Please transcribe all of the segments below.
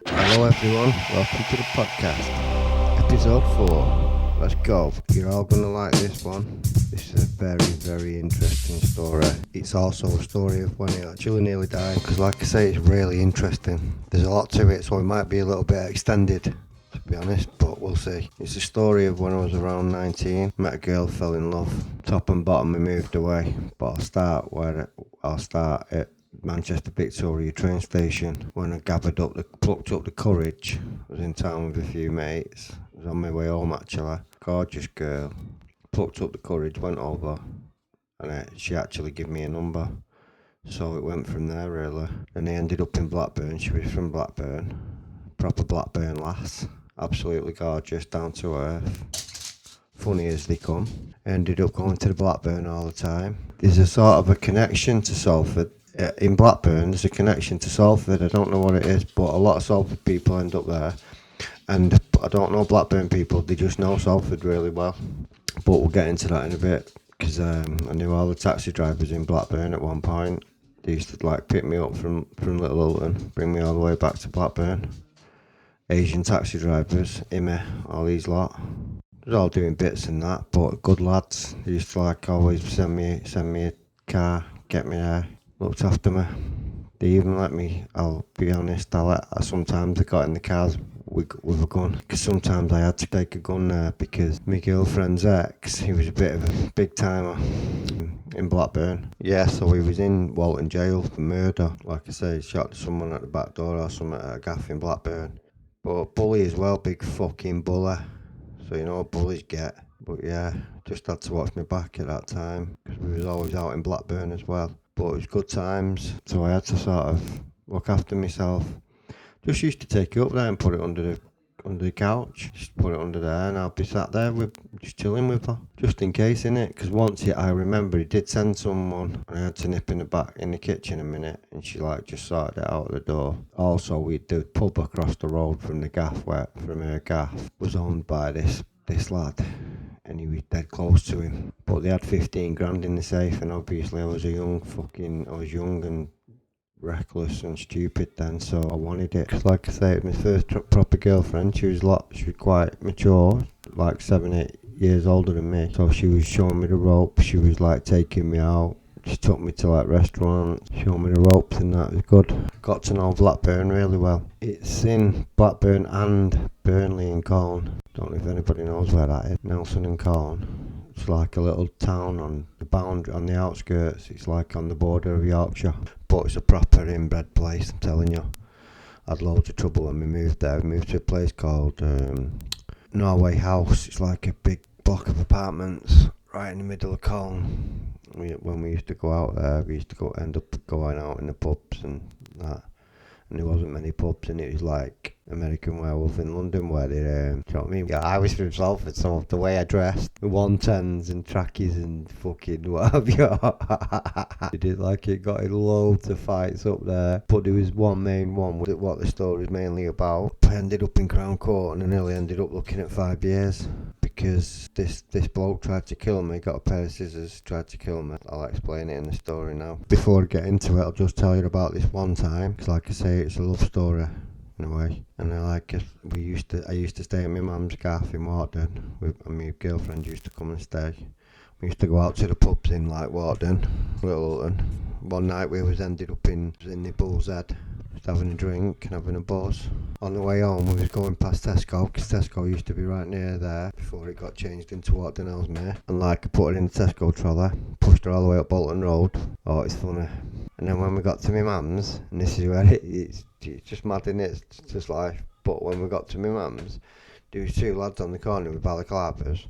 Hello everyone, welcome to the podcast. Episode 4. Let's go. You're all going to like this one. This is a very interesting story. It's also a story of when he actually nearly died. Because like I say, it's really interesting. There's a lot to it, so it might be a little bit extended, to be honest, but we'll see. It's a story of when I was around 19. Met a girl, fell in love. Top and bottom, we moved away. But I'll start at Manchester Victoria train station when I plucked up the courage. I was in town with a few mates. I was on my way home actually. Gorgeous girl. Plucked up the courage, went over, and she actually gave me a number. So it went from there really. And I ended up in Blackburn. She was from Blackburn. Proper Blackburn lass. Absolutely gorgeous, down to earth. Funny as they come. I ended up going to the Blackburn all the time. There's a sort of a connection to Salford. In Blackburn, there's a connection to Salford. I don't know what it is, but a lot of Salford people end up there. And I don't know Blackburn people, they just know Salford really well. But we'll get into that in a bit, because I knew all the taxi drivers in Blackburn at one point. They used to like pick me up from Little Hilton, bring me all the way back to Blackburn. Asian taxi drivers, Ime, all these lot. They're all doing bits and that, but good lads. They used to like always send me a car, get me there, looked after me. They even let me, I'll be honest, sometimes I got in the cars with a gun, because sometimes I had to take a gun there, because my girlfriend's ex, he was a bit of a big timer in Blackburn. Yeah, so he was in Walton jail for murder. Like I say, he shot someone at the back door or something at a gaff in Blackburn. But bully as well, big fucking bully. So you know what bullies get. But yeah, just had to watch my back at that time, because we was always out in Blackburn as well. But it was good times, so I had to sort of look after myself. Just used to take it up there and put it under the couch. Just put it under there, and I'll be sat there just chilling with her, just in case, innit? Because I remember he did send someone, and I had to nip in the kitchen a minute, and she like just sorted it out the door. Also, the pub across the road from her gaff was owned by this lad, and he was dead close to him. But they had 15 grand in the safe, and obviously I was young and reckless and stupid then, so I wanted it. Cause like I say, it was my first proper girlfriend. She was quite mature, like 7-8 years older than me. So she was showing me the ropes. She was like taking me out. She took me to like restaurants, showed me the ropes, and that was good. Got to know Blackburn really well. It's in Blackburn and Burnley and Colne. Don't know if anybody knows where that is. Nelson and Colne. It's like a little town on the boundary, on the outskirts. It's like on the border of Yorkshire. But it's a proper inbred place, I'm telling you. I had loads of trouble when we moved there. We moved to a place called Norway House. It's like a big block of apartments right in the middle of Colne. When we used to go out there, we used to end up going out in the pubs and that. And there wasn't many pubs, and it was like American Werewolf in London, where they, do you know what I mean? Yeah, I was from Salford, so the way I dressed, the 110s and trackies and fucking what have you. They did like it, got in loads of fights up there, but there was one main one, what the story is mainly about. I ended up in Crown Court, and I nearly ended up looking at 5 years. Because this bloke tried to kill me, got a pair of scissors, tried to kill me. I'll explain it in the story now. Before I get into it, I'll just tell you about this one time, because like I say, it's a love story in a way. And I used to stay at my mum's gaff in Warden, and my girlfriend used to come and stay. We used to go out to the pubs in like Warden, Little Hilton. One night we ended up in the Bull's Head, just having a drink and having a buzz. On the way home, we was going past Tesco, because Tesco used to be right near there before it got changed into Warden Ellesmere. And like, I put her in the Tesco trolley, pushed her all the way up Bolton Road. Oh, it's funny. And then when we got to my mum's, and this is where it's just mad, innit? It's just life. But when we got to my mum's, there was 2 lads on the corner with balaclavas.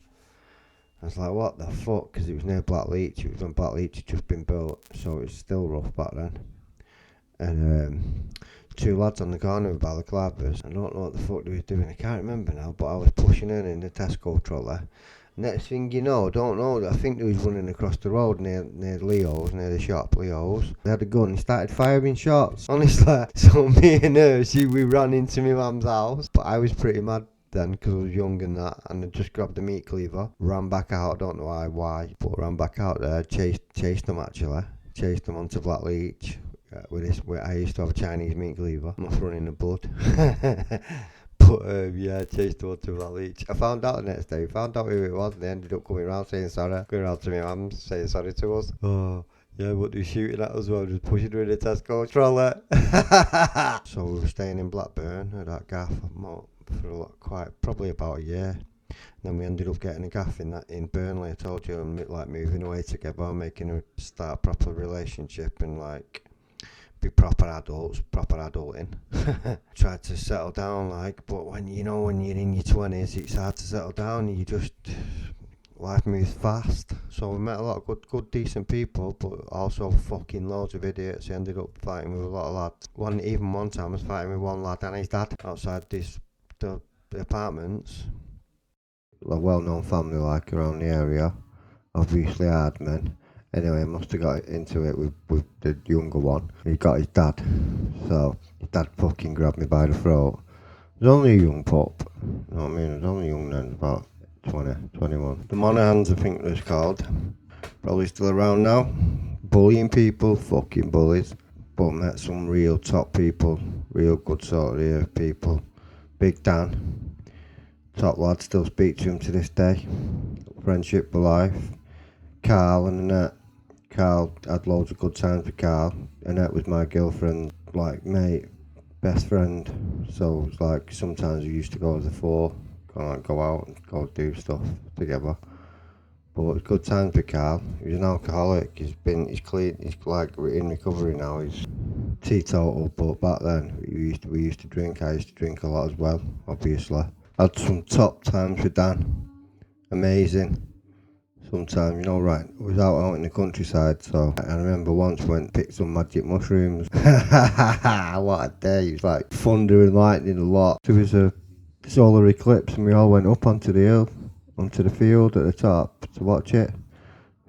I was like, what the fuck? Because it was near Blackleach. It was when Blackleach had just been built, so it was still rough back then. And 2 lads on the corner with balaclavas. I don't know what the fuck they was doing. I can't remember now, but I was pushing her in the Tesco trolley. Next thing you know, I think they was running across the road near Leo's, near the shop, Leo's. They had a gun and started firing shots. Honestly, so me and her, we ran into my mum's house. But I was pretty mad then, because I was young and that, and I just grabbed the meat cleaver, ran back out, I don't know why, but ran back out there, chased them actually, chased them onto Blackleach. I used to have a Chinese meat cleaver. Must run in the blood. But yeah, I chased the water with that leech. I found out the next day. Found out who it was. And they ended up coming around saying sorry. Going around to my mum saying sorry to us. Oh. Yeah, but they're shooting at us while just pushing her in the Tesco trolley. So we were staying in Blackburn at that gaff for probably about a year. Then we ended up getting a gaff in Burnley. I told you, and like moving away together, making a start a proper relationship and like be proper adulting. Tried to settle down, but when you're in your 20s, it's hard to settle down. Life moves fast. So we met a lot of good, decent people, but also fucking loads of idiots. He ended up fighting with a lot of lads. One time I was fighting with one lad and his dad outside the apartments. A well-known family around the area, obviously hard men. Anyway, I must have got into it with the younger one. He got his dad, so his dad fucking grabbed me by the throat. I was only a young pup, you know what I mean? I was only young then, about 20, 21. The Monaghan's, I think it was called. Probably still around now. Bullying people, fucking bullies. But met some real top people, real good sort of people. Big Dan, top lad, still speak to him to this day. Friendship for life. Carl and Annette. Carl, had loads of good times with Carl. Annette was my girlfriend, mate, best friend. So it was sometimes we used to go as a four. Go out and go do stuff together. But it was good times with Carl. He was an alcoholic. He's clean. He's in recovery now. He's teetotal. But back then we used to drink. I used to drink a lot as well. Obviously, had some top times with Dan. Amazing. Sometimes, right, I was out in the countryside, so I remember once picked some magic mushrooms. What a day. It was thunder and lightning a lot. There was a solar eclipse and we all went up onto the hill, onto the field at the top to watch it.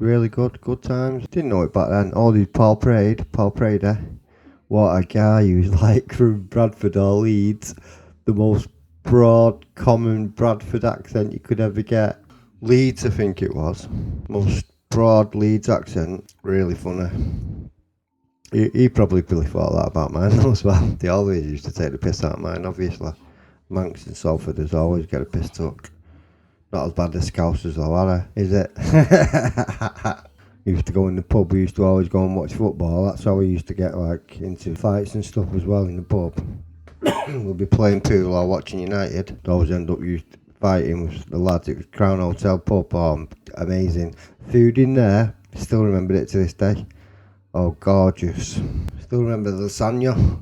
Really good times. Didn't know it back then. All these Paul Prader. What a guy. He was from Bradford or Leeds. The most broad, common Bradford accent you could ever get. Leeds, I think it was. Most broad Leeds accent. Really funny. He probably thought that about mine as well. They always used to take the piss out of mine, obviously. Manx in Salford has always get a piss took. Not as bad as Scousers though, are they? Is it? We used to go in the pub, we used to always go and watch football. That's how we used to get into fights and stuff as well in the pub. We'll be playing pool or watching United. We'd always end up fighting with the lads. It was Crown Hotel pub. Oh, amazing. Food in there, still remember it to this day. Oh, gorgeous. Still remember the lasagna.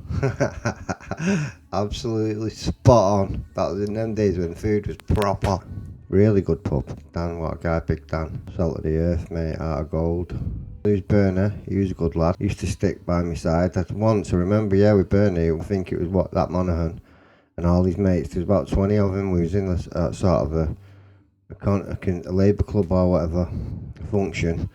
Absolutely spot on. That was in them days when food was proper. Really good pub. Dan, what a guy, Big Dan. Salt of the earth, mate, out of gold. He was Bernie, he was a good lad. He used to stick by my side. Once, I remember, with Bernie, I think it was that Monaghan and all his mates. There was about 20 of them. We was in a sort of a labour club or whatever function.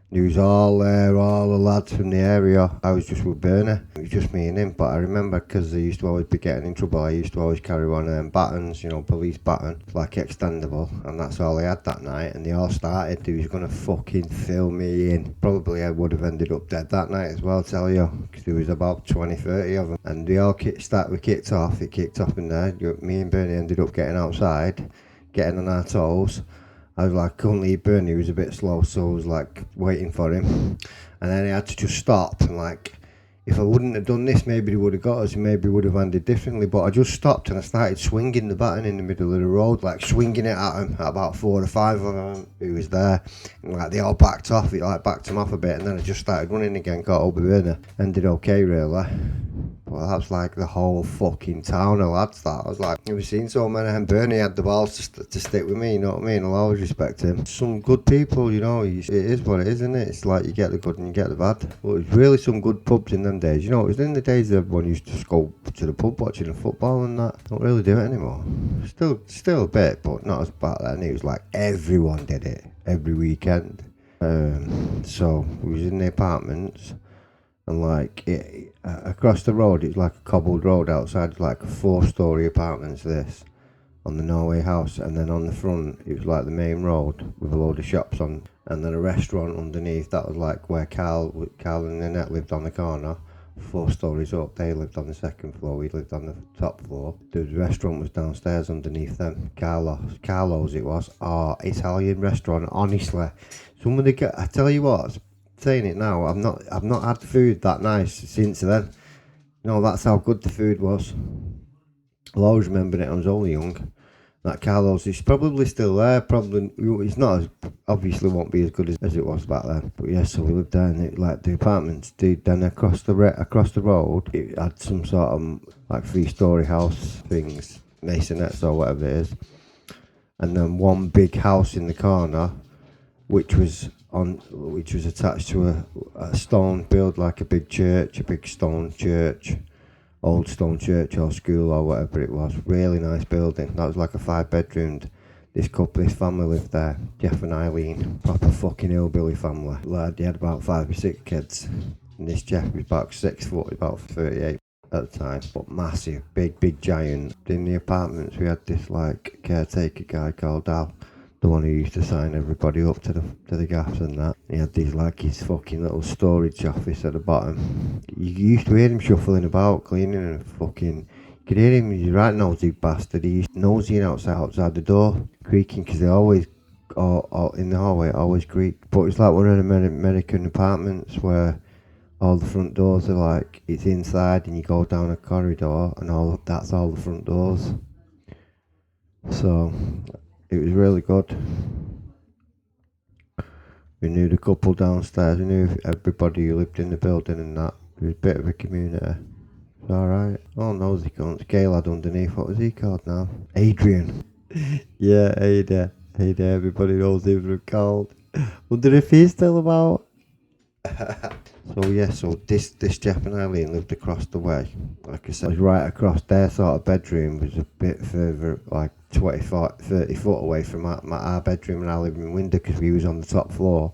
He was all there, all the lads from the area. I was just with Bernie. It was just me and him. But I remember because they used to always be getting in trouble, I used to always carry on batons, police baton, extendable. And that's all I had that night. And they all started. They was going to fucking fill me in. Probably I would have ended up dead that night as well, tell you. Because there was about 20, 30 of them. And they all kicked off. It kicked off in there. Me and Bernie ended up getting outside, getting on our toes. I was couldn't leave Bernie, he was a bit slow, so I was waiting for him. And then I had to just stop and if I wouldn't have done this, maybe he would have got us and maybe would have ended differently. But I just stopped and I started swinging the baton in the middle of the road, swinging it at him, at about 4 or 5 of them who was there. And they all backed off, it backed him off a bit, and then I just started running again, got up with Bernie. Ended okay, really. Well, that's the whole fucking town of lads, that. I was never seen so many. And Bernie had the balls to stick with me, you know what I mean? I'll always respect him. Some good people, it is what it is, isn't it? It's you get the good and you get the bad. But it was really some good pubs in them days. It was in the days that everyone used to just go to the pub watching the football and that. Don't really do it anymore. Still a bit, but not as bad then. It was everyone did it every weekend. So we was in the apartments. And across the road, it's a cobbled road outside, it's a 4-storey apartments this, on the Norway house. And then on the front, it was the main road with a load of shops on, and then a restaurant underneath. That was where Carl and Annette lived on the corner. 4 stories up. They lived on the second floor, we lived on the top floor. The restaurant was downstairs underneath them. Carlo's it was. Oh, Italian restaurant, honestly. Some of the I tell you what, saying it now, I've not had food that nice since then. No, that's how good the food was. I'll always remember it. I was only young. That Carlos is probably still there. Probably it's not as obviously won't be as good as it was back then. But yeah, so we lived there, and like the apartments. Then across the road, it had some sort of like 3-story house things, masonettes or whatever it is, and then one big house in the corner, which was attached to a stone build, like a big church, a big stone church. Old stone church or school or whatever it was. Really nice building. That was like a 5-bedroomed. This family lived there. Jeff and Eileen, proper fucking hillbilly family. Lad, they had about 5 or 6 kids. And this Jeff was about 6 foot, about 38 at the time, but massive, big giant. In the apartments, we had this like caretaker guy called Al. The one who used to sign everybody up to the gaffs and that. He had these like his fucking little storage office at the bottom. You used to hear him shuffling about, cleaning and fucking. You could hear him, he's a right nosy bastard. He used nosing outside the door, creaking, because they always, or in the hallway, it always creaked. But it's like one of the American apartments where all the front doors are like, it's inside and you go down a corridor and that's all the front doors. So it was really good. We knew the couple downstairs, we knew everybody who lived in the building and that. It was a bit of a community. It's alright. Oh, nosy cunts. Gay lad underneath, what was he called now? Adrian. Yeah, hey there, everybody knows him from Cold. Wonder if he's still about. So yeah, this Jeff and Eileen lived across the way. Like I said, it was right across. Their sort of bedroom was a bit further, like 30 foot away from our bedroom and our living window, because we was on the top floor.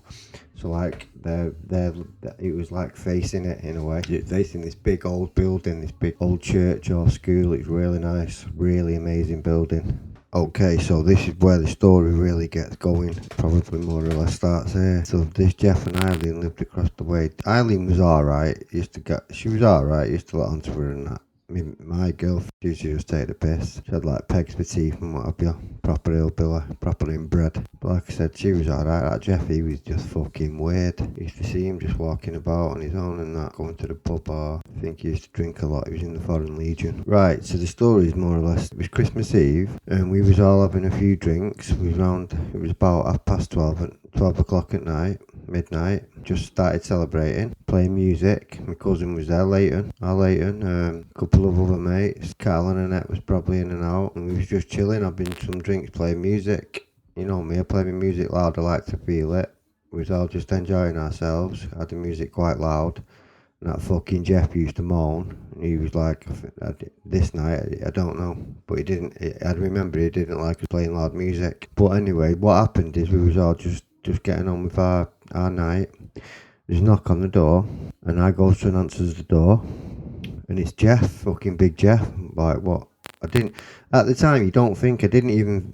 So like it was like facing it in a way, facing this big old building, this big old church or school. It's really nice, really amazing building. Okay, so this is where the story really gets going. Probably more or less starts here. So this Jeff and Eileen lived across the way. Eileen was alright. She was alright. Used to let onto her and that. My girlfriend used to just take the piss. She had like pegs for teeth and what have you. Proper hillbilly, proper inbred. But like I said, she was alright. That Jeff, he was just fucking weird. You used to see him just walking about on his own and that, going to the pub, or I think he used to drink a lot. He was in the Foreign Legion. Right, so the story is more or less, it was Christmas Eve and we was all having a few drinks. It was about 12 o'clock at night. Midnight, just started celebrating, playing music. My cousin was there, Leighton, a couple of other mates. Carl and Annette was probably in and out, and we was just chilling, having some drinks, playing music. You know me, I play my music loud, I like to feel it. We was all just enjoying ourselves, had the music quite loud. And that fucking Jeff used to moan, and he was like, this night, I don't know, but I remember he didn't like us playing loud music. But anyway, what happened is we was all just getting on with our night. There's a knock on the door, and I goes to and answers the door, and it's Jeff, fucking big Jeff. Like, what? At the time, you don't think, I didn't even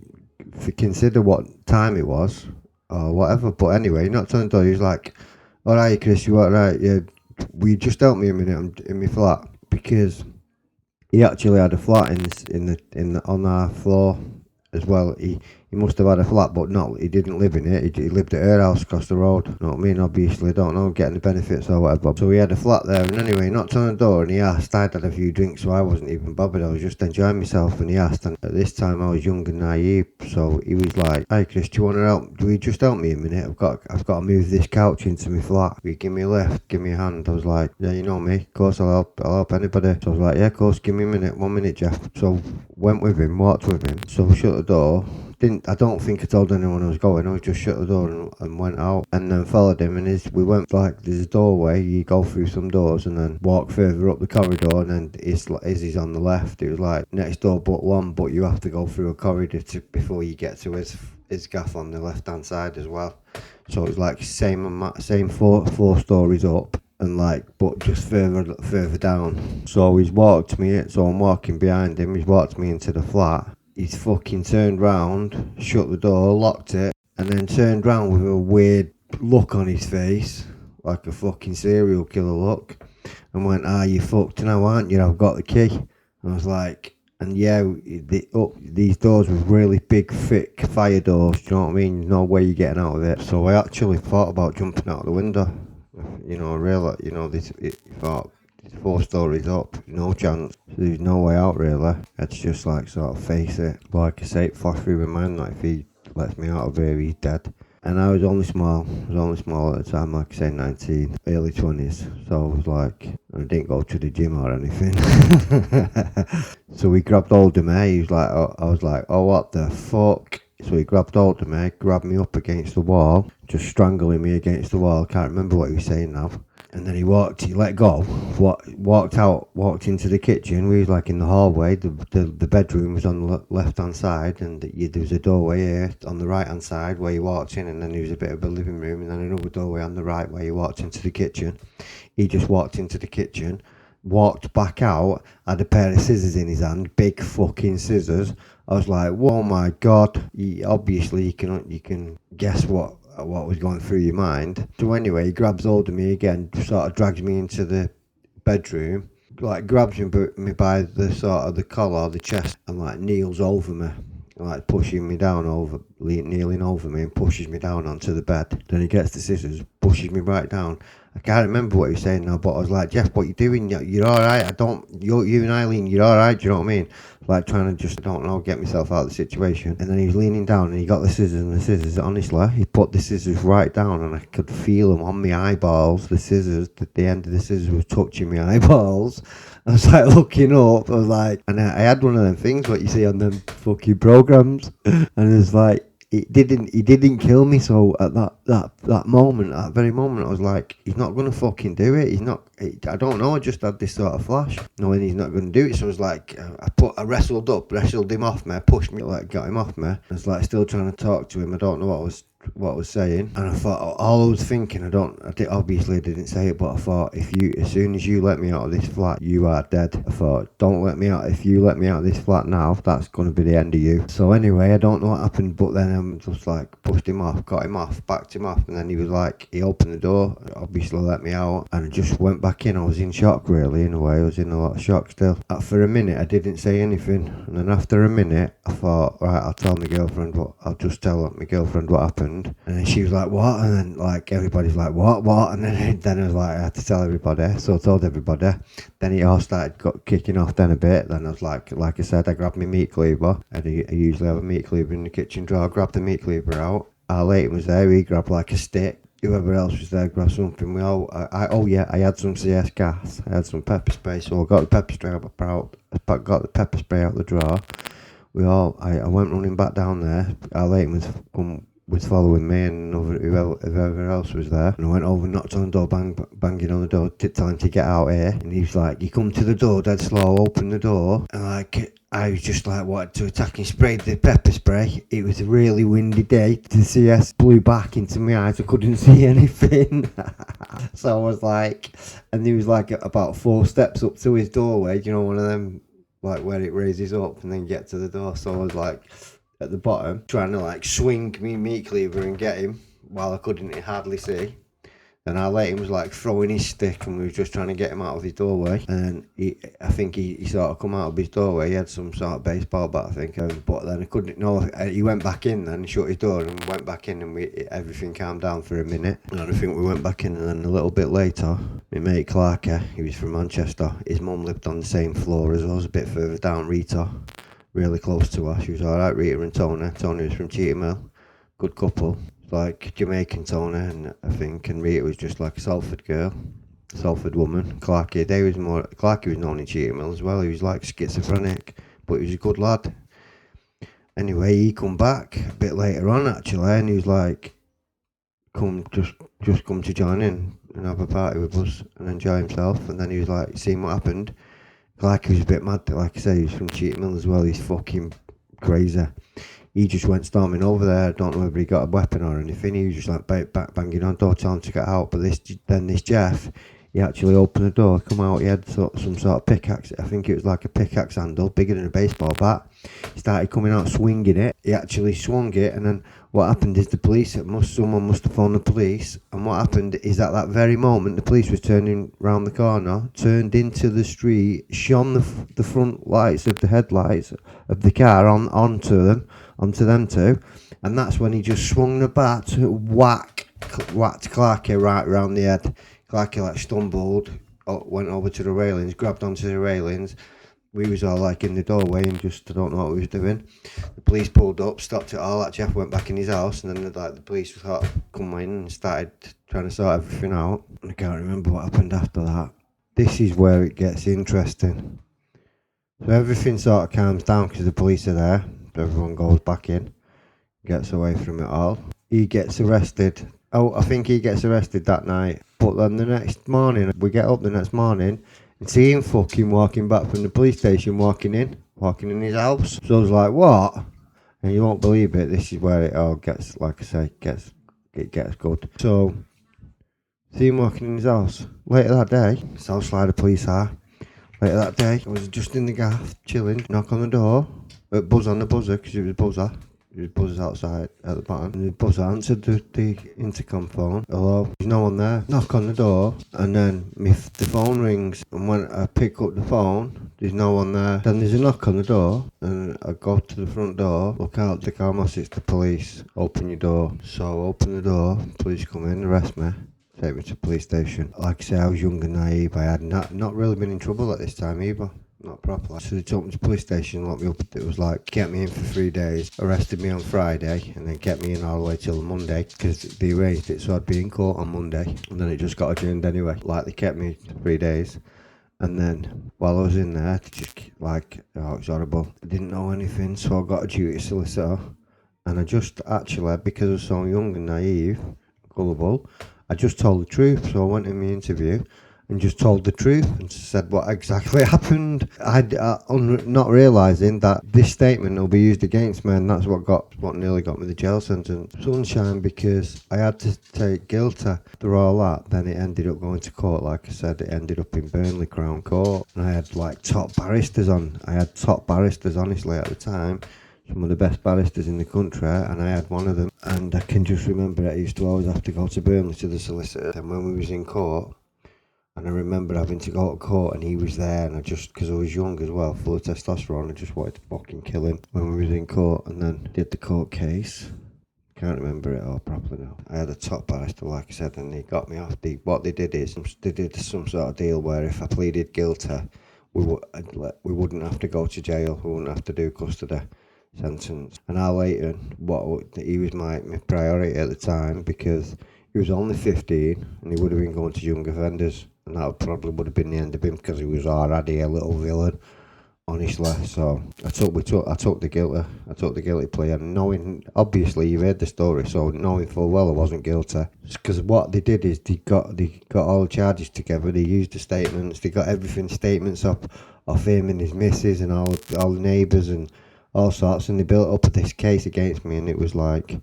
consider what time it was, or whatever, but anyway, he knocked on the door, he was like, alright Chris, you alright? Yeah, will you just help me a minute, I'm in my flat, because he actually had a flat on our floor as well. He must have had a flat, but he didn't live in it. He lived at her house across the road. You know what I mean? Obviously, I don't know, getting the benefits or whatever. So he had a flat there, and anyway, he knocked on the door and he asked. I'd had a few drinks, so I wasn't even bothered. I was just enjoying myself, and he asked. And at this time, I was young and naive, so he was like, "Hey, Chris, do you want to help? Do you just help me a minute? I've got to move this couch into my flat. Will you give me a lift? Give me a hand." I was like, "Yeah, you know me. Of course, I'll help anybody." So I was like, "Yeah, of course. Give me a minute. 1 minute, Jeff." So went with him, walked with him. So we shut the door. I don't think I told anyone I was going. I was just shut the door and went out, and then followed him. And we went like, there's a doorway. You go through some doors and then walk further up the corridor, and then Izzy's on the left. It was like next door but one, but you have to go through a corridor before you get to his gaff on the left hand side as well. So it was like same four stories up, and like, but just further down. So he's walked me. So I'm walking behind him. He's walked me into the flat. He's fucking turned round, shut the door, locked it, and then turned round with a weird look on his face, like a fucking serial killer look. and went, you fucked now, aren't you? I've got the key. And I was like, and yeah, these doors were really big, thick fire doors, do you know what I mean? No way you're getting out of it. So I actually thought about jumping out the window. I realised, thought, it's 4 stories up, no chance. So there's no way out really. It's just like sort of face it. Like I say, it flashed through my mind, like if he lets me out of here, he's dead. And I was only small. At the time, like I say, 19, early 20s. So I was like, I didn't go to the gym or anything. So he grabbed hold of me. He was like, I was like, oh, what the fuck? So he grabbed hold of me, grabbed me up against the wall, just strangling me against the wall. Can't remember what he was saying now. And then he let go, walked into the kitchen. We was like in the hallway. The bedroom was on the left hand side, and there was a doorway here on the right hand side where you walked in, and then there was a bit of a living room, and then another doorway on the right where you walked into the kitchen. He just walked into the kitchen, walked back out, had a pair of scissors in his hand, big fucking scissors. I was like, oh my god! Obviously, you can guess what was going through your mind. So anyway, he grabs hold of me again, sort of drags me into the bedroom, like grabs me by the sort of the collar, the chest, and like kneels over me, like pushing me down kneeling over me and pushes me down onto the bed. Then he gets the scissors, pushes me right down. I can't remember what he was saying now, but I was like, Jeff, what you doing? You're alright. You and Eileen, you're alright, do you know what I mean? Like trying to just, I don't know, get myself out of the situation. And then he was leaning down and he got the scissors, honestly, he put the scissors right down and I could feel them on my eyeballs. The end of the scissors was touching my eyeballs. I was like looking up, I was like, and I had one of them things what you see on them fucking programs, and it was like, he didn't kill me. So at that moment, that very moment, I was like, he's not gonna fucking do it. I don't know. I just had this sort of flash, knowing he's not gonna do it. So I was like, I wrestled him off me, pushed me, like got him off me. I was like still trying to talk to him. I don't know what I was saying, and I thought, all I was thinking, obviously I didn't say it, but I thought, as soon as you let me out of this flat, you are dead. I thought, don't let me out. If you let me out of this flat now, that's going to be the end of you. So anyway, I don't know what happened, but then I just like pushed him off, got him off, backed him off, and then he opened the door, obviously let me out, and I just went back in. I was in shock, really, in a way. I was in a lot of shock still. For a minute, I didn't say anything, and then after a minute, I thought, right, I'll tell my girlfriend what happened. And then she was like, what? And then like everybody's like, what? And then I was like, I had to tell everybody. So I told everybody. Then it all started kicking off then a bit. Then I was like I said, I grabbed my meat cleaver. I usually have a meat cleaver in the kitchen drawer. I grabbed the meat cleaver out. Leighton was there. He grabbed like a stick. Whoever else was there grabbed something. I had some CS gas. I had some pepper spray. So I got the pepper spray out. Got the pepper spray out the drawer. I went running back down there. Leighton was following me and whoever else was there. And I went over, knocked on the door, banging on the door, telling him to get out here. And he was like, you come to the door dead slow, open the door. And like, I was just like, wanted to attack and sprayed the pepper spray. It was a really windy day. The CS blew back into my eyes. I couldn't see anything. So I was like, and he was like about 4 steps up to his doorway. You know, one of them, like where it raises up and then get to the door. So I was like, at the bottom, trying to like swing me meat cleaver and get him while I couldn't hardly see. And I let him was like throwing his stick and we were just trying to get him out of his doorway. And I think he sort of come out of his doorway. He had some sort of baseball bat, I think. But then I couldn't know. He went back in then, shut his door and went back in and everything calmed down for a minute. And I think we went back in and then a little bit later, my mate Clarker, he was from Manchester. His mum lived on the same floor as us, a bit further down, Rita. Really close to her. She was alright, Rita and Tony. Tony was from Cheetham Hill. Good couple. Like Jamaican Tony, and I think, and Rita was just like a Salford girl. Salford woman. Clarky was known in Cheetham Hill as well. He was like schizophrenic, but he was a good lad. Anyway, he come back a bit later on actually, and he was like, just come to join in and have a party with us and enjoy himself. And then he was like, seeing what happened. Like he was a bit mad, like I say, he was from Cheetham Hill as well, he's fucking crazy. He just went storming over there, I don't know whether he got a weapon or anything, he was just like banging on the door, telling him to get out. But this Jeff, he actually opened the door, come out, he had some sort of pickaxe, I think it was like a pickaxe handle, bigger than a baseball bat. He started coming out swinging it, he actually swung it, and then what happened is someone must have phoned the police, and what happened is at that very moment the police was turning round the corner, turned into the street, shone the front lights of the headlights of the car onto them two, and that's when he just swung the bat, whacked Clarky right round the head. Clarky like stumbled, went over to the railings, grabbed onto the railings. We was all like in the doorway and just don't know what we was doing. The police pulled up, stopped it all. That Jeff went back in his house, and then the police sort of come in and started trying to sort everything out. I can't remember what happened after that. This is where it gets interesting. So everything sort of calms down because the police are there. So everyone goes back in, gets away from it all. He gets arrested. Oh, I think he gets arrested that night. But then the next morning, we get up the next morning and see him fucking walking back from the police station, walking in his house. So I was like, what? And you won't believe it, this is where it all gets, like I say, it gets good. So, see him walking in his house. Later that day, Southside the police are. Later that day, I was just in the gaff, chilling, knock on the door, buzz on the buzzer, because it was a buzzer. There was buzzers outside at the bottom. And the buzzer answered the intercom phone. Hello, there's no one there. Knock on the door, and then the phone rings. And when I pick up the phone, there's no one there. Then there's a knock on the door, and I go to the front door, look out the car, it's the police. Open your door. So I open the door, police come in, arrest me. Take me to the police station. Like I say, I was young and naive. I had not really been in trouble at this time either. Not properly. So they took me to the police station, locked me up. It was like, kept me in for 3 days, arrested me on Friday, and then kept me in all the way till Monday, because they arranged it so I'd be in court on Monday, and then it just got adjourned anyway. Like, they kept me 3 days, and then while I was in there, they just, like, oh, it was horrible. I didn't know anything, so I got a duty solicitor, and I just, actually, because I was so young and naive, gullible, I just told the truth. So I went in the interview and just told the truth and said what exactly happened. Not realising that this statement will be used against me, and that's what nearly got me the jail sentence. Sunshine, because I had to take guilty through all that. Then it ended up going to court. Like I said, it ended up in Burnley Crown Court, and I had like top barristers on. Honestly, at the time. Some of the best barristers in the country, and I had one of them. And I can just remember that I used to always have to go to Burnley to the solicitor. And when we was in court, and I remember having to go to court, and he was there, and because I was young as well, full of testosterone, I just wanted to fucking kill him when we was in court. And then did the court case. Can't remember it all properly now. I had a top barrister, like I said, and he got me off. What they did is, they did some sort of deal where if I pleaded guilty, we wouldn't have to go to jail, we wouldn't have to do custody sentence. And Al Layton, he was my priority at the time, because he was only 15 and he would have been going to young offenders, and that probably would have been the end of him, because he was already a little villain, honestly. So I took the guilty plea, and knowing, obviously you heard the story, so knowing full well I wasn't guilty, because what they did is they got all the charges together, they used the statements, they got statements of him and his missus and all the neighbours and all sorts, and they built up this case against me. And it was like,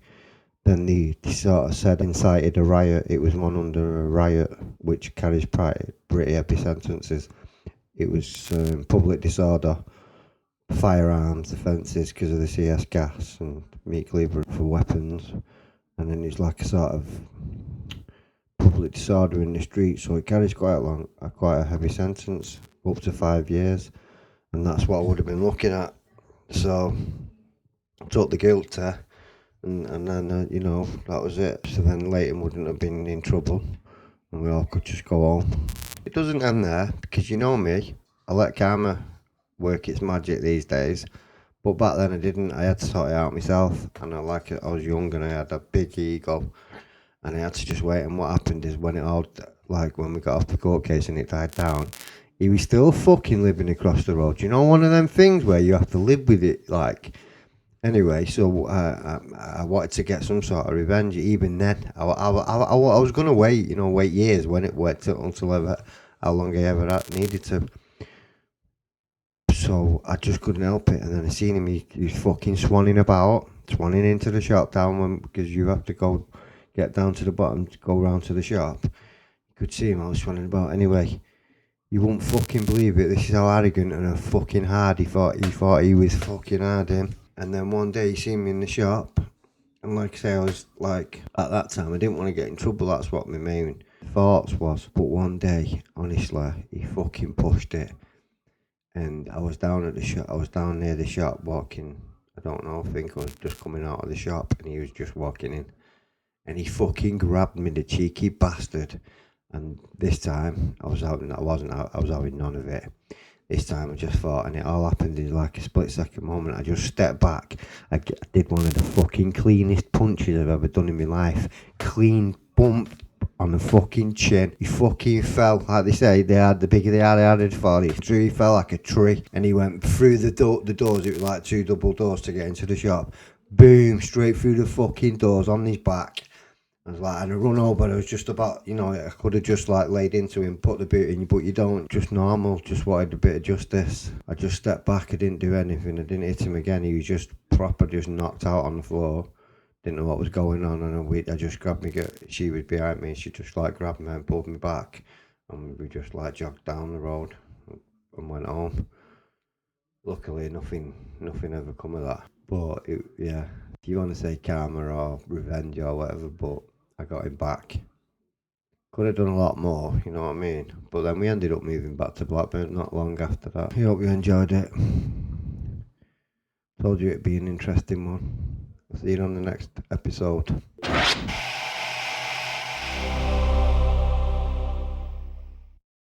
then they sort of said incited a riot. It was one under a riot, which carries pretty heavy sentences. It was public disorder, firearms offences because of the CS gas, and meat cleaver for weapons. And then it's like a sort of public disorder in the street, so it carries quite a heavy sentence, up to 5 years, and that's what I would have been looking at. So I took the guilty, and then that was it. So then Leighton wouldn't have been in trouble, and we all could just go home. It doesn't end there, because you know me, I let karma work its magic these days, but back then I didn't. I had to sort it out myself, and I was young and I had a big ego, and I had to just wait. And what happened is, when we got off the court case and it died down, he was still fucking living across the road. You know, one of them things where you have to live with it, like. Anyway, so I wanted to get some sort of revenge. Even then, I was gonna wait years when it went until how long I ever needed to. So I just couldn't help it. And then I seen him, he was fucking swanning into the shop because you have to get down to the bottom to go round to the shop. You could see him, I was swanning about. Anyway, you won't fucking believe it. This is how arrogant and fucking hard he thought he was fucking hard, him. And then one day he seen me in the shop, And like I say, I was like, at that time, I didn't want to get in trouble. That's what my main thoughts was. But one day, honestly, he fucking pushed it. And I was down at the shop. I was down near the shop walking. I don't know. I think I was just coming out of the shop, and he was just walking in. And he fucking grabbed me, the cheeky bastard. And this time, I was having none of it. This time I just thought, and it all happened in like a split second moment. I just stepped back. I did one of the fucking cleanest punches I've ever done in my life. Clean bump on the fucking chin. He fucking fell. Like they say, the bigger they had it for it. He fell like a tree. And he went through the doors. It was like 2 double doors to get into the shop. Boom, straight through the fucking doors on his back. I was like, and I run over, I was just about, I could have just like laid into him, put the boot in, but you don't, just normal, just wanted a bit of justice. I just stepped back, I didn't do anything, I didn't hit him again, he was just proper, just knocked out on the floor, didn't know what was going on, and I just grabbed me, she was behind me, she just like grabbed me and pulled me back, and we just like jogged down the road and went home. Luckily, nothing ever come of that, but yeah, if you want to say karma or revenge or whatever, but I got him back. Could have done a lot more, you know what I mean? But then we ended up moving back to Blackburn not long after that. I hope you enjoyed it. Told you it'd be an interesting one. I'll see you on the next episode.